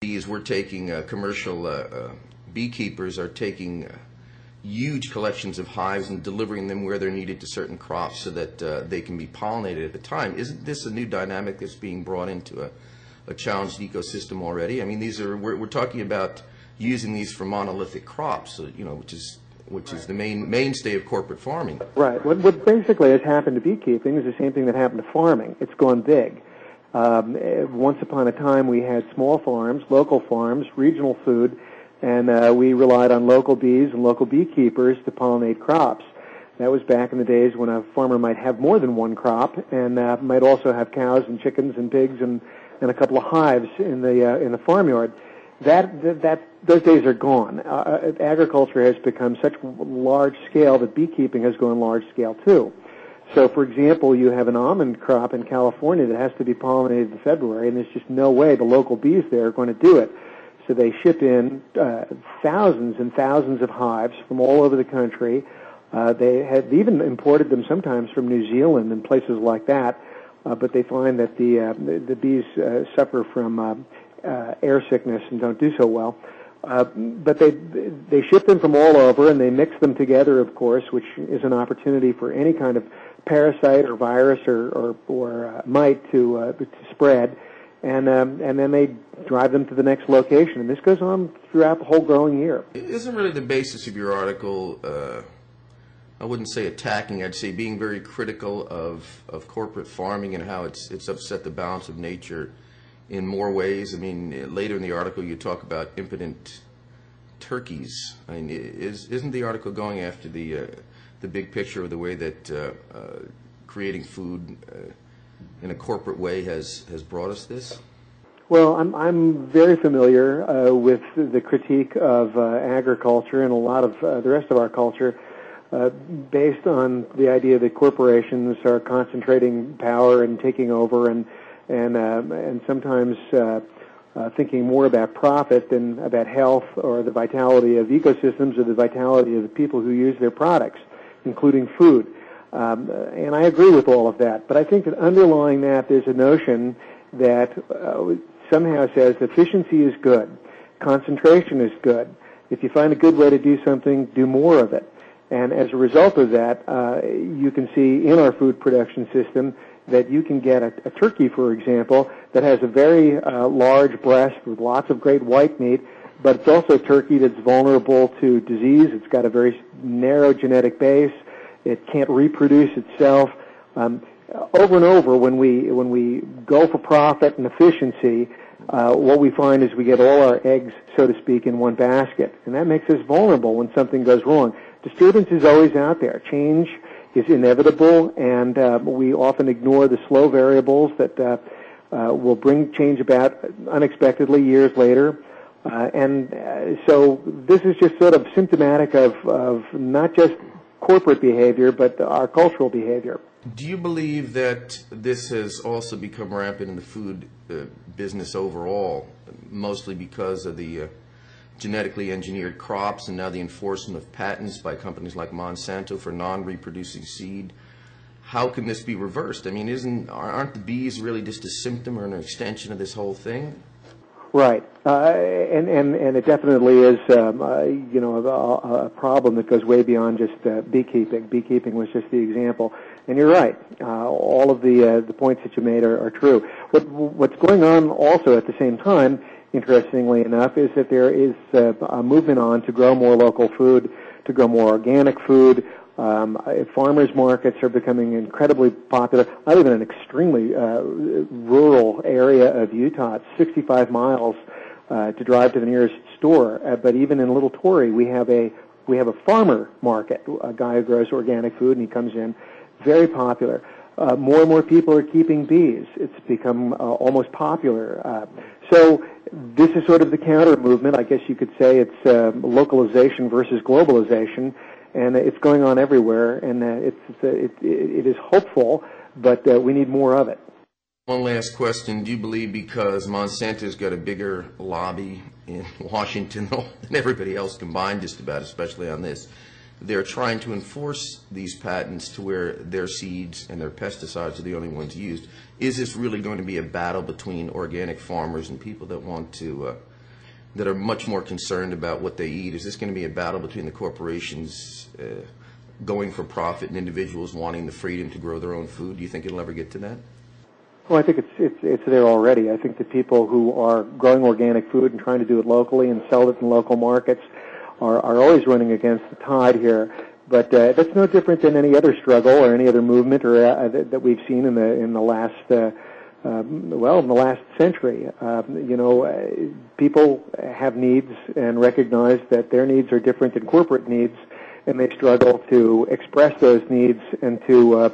Bees, we're taking commercial beekeepers are taking huge collections of hives and delivering them where they're needed to certain crops so that they can be pollinated at the time. Isn't this a new dynamic that's being brought into a challenged ecosystem already? I mean, we're talking about using these for monolithic crops, which is the mainstay of corporate farming. Right. What basically has happened to beekeeping is the same thing that happened to farming. It's gone big. Once upon a time, we had small farms, local farms, regional food, and we relied on local bees and local beekeepers to pollinate crops. That was back in the days when a farmer might have more than one crop and might also have cows and chickens and pigs and a couple of hives in the farmyard. Those days are gone. Agriculture has become such large scale that beekeeping has gone large scale too. So, for example, you have an almond crop in California that has to be pollinated in February, and there's just no way the local bees there are going to do it. So they ship in thousands and thousands of hives from all over the country. They have even imported them sometimes from New Zealand and places like that, but they find that the bees suffer from air sickness and don't do so well. But they ship them from all over, and they mix them together, of course, which is an opportunity for any kind of parasite or virus or mite to spread, and then they drive them to the next location. And this goes on throughout the whole growing year. Isn't really the basis of your article, I wouldn't say attacking, I'd say being very critical of corporate farming and how it's upset the balance of nature in more ways? I mean, later in the article you talk about impotent turkeys. I mean, isn't the article going after the big picture of the way that creating food in a corporate way has brought us this? Well, I'm very familiar with the critique of agriculture and a lot of the rest of our culture based on the idea that corporations are concentrating power and taking over and sometimes thinking more about profit than about health or the vitality of ecosystems or the vitality of the people who use their products, including food. And I agree with all of that. But I think that underlying that there's a notion that somehow says efficiency is good, concentration is good. If you find a good way to do something, do more of it. And as a result of that, you can see in our food production system that you can get a turkey, for example, that has a very large breast with lots of great white meat, but it's also a turkey that's vulnerable to disease. It's got a very narrow genetic base. It can't reproduce itself. Over and over, when we go for profit and efficiency, what we find is we get all our eggs, so to speak, in one basket, and that makes us vulnerable when something goes wrong. Disturbance is always out there. Change is inevitable, and we often ignore the slow variables that will bring change about unexpectedly years later. So this is just sort of symptomatic of not just corporate behavior, but our cultural behavior. Do you believe that this has also become rampant in the food business overall, mostly because of the genetically engineered crops and now the enforcement of patents by companies like Monsanto for non-reproducing seed? How can this be reversed? I mean, aren't the bees really just a symptom or an extension of this whole thing? Right, and it definitely is, a problem that goes way beyond just beekeeping. Beekeeping was just the example, and you're right. All of the points that you made are true. What's going on also at the same time, interestingly enough, is that there is a movement on to grow more local food, to grow more organic food. Farmers markets are becoming incredibly popular. I live in an extremely rural area of Utah. It's 65 miles to drive to the nearest store. But even in Little Torrey, we have a farmer market, a guy who grows organic food, and he comes in. Very popular. More and more people are keeping bees. It's become almost popular. So this is sort of the counter movement. I guess you could say it's localization versus globalization. And it's going on everywhere, and it is hopeful, but we need more of it. One last question. Do you believe because Monsanto's got a bigger lobby in Washington than everybody else combined, just about, especially on this, they're trying to enforce these patents to where their seeds and their pesticides are the only ones used? Is this really going to be a battle between organic farmers and people that want to that are much more concerned about what they eat? Is this going to be a battle between the corporations going for profit and individuals wanting the freedom to grow their own food? Do you think it'll ever get to that? Well, I think it's there already. I think the people who are growing organic food and trying to do it locally and sell it in local markets are always running against the tide here. But that's no different than any other struggle or any other movement or that we've seen in the last in the last century. People have needs and recognize that their needs are different than corporate needs, and they struggle to express those needs and to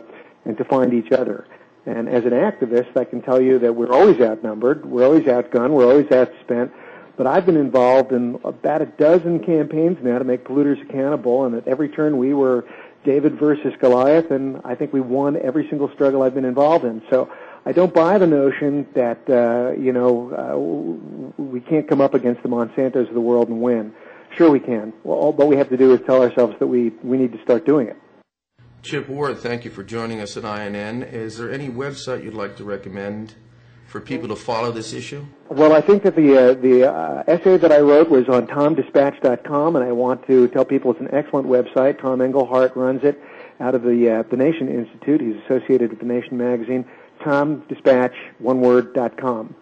find each other. And as an activist, I can tell you that we're always outnumbered, we're always outgunned, we're always outspent. But I've been involved in about a dozen campaigns now to make polluters accountable, and at every turn we were David versus Goliath, and I think we won every single struggle I've been involved in. So I don't buy the notion that we can't come up against the Monsantos of the world and win. Sure we can. Well, all we have to do is tell ourselves that we need to start doing it. Chip Ward, thank you for joining us at INN. Is there any website you'd like to recommend for people to follow this issue? Well, I think that the essay that I wrote was on TomDispatch.com, and I want to tell people it's an excellent website. Tom Engelhart runs it out of the Nation Institute. He's associated with the Nation magazine. TomDispatch, one word, .com.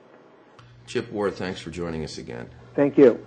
Chip Ward, thanks for joining us again. Thank you.